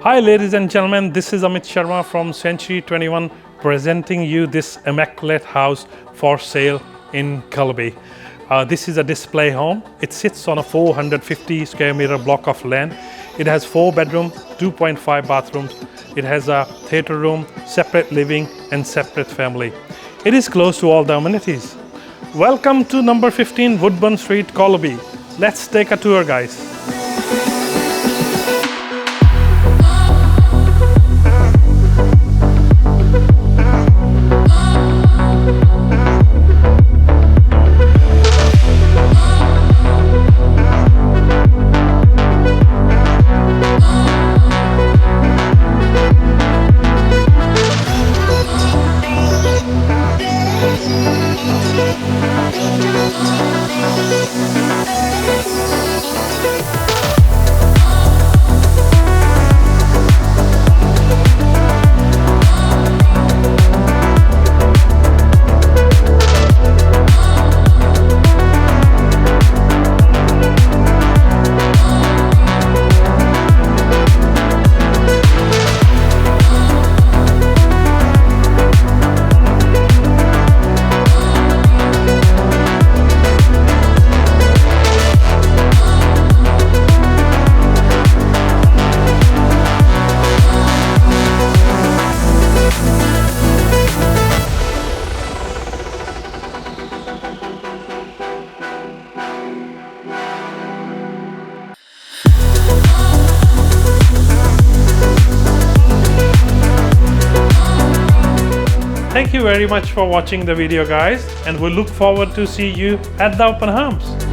Hi ladies and gentlemen, this is Amit Sharma from C21 presenting you this immaculate house for sale in Colebee. This is a display home. It sits on a 450 square meter block of land. It has 4 bedrooms, 2.5 bathrooms. It has a theatre room, separate living and separate family. It is close to all the amenities. Welcome to number 15 Woodburn Street, Colebee. Let's take a tour, guys. Thank you very much for watching the video, guys, and we look forward to see you at the open house.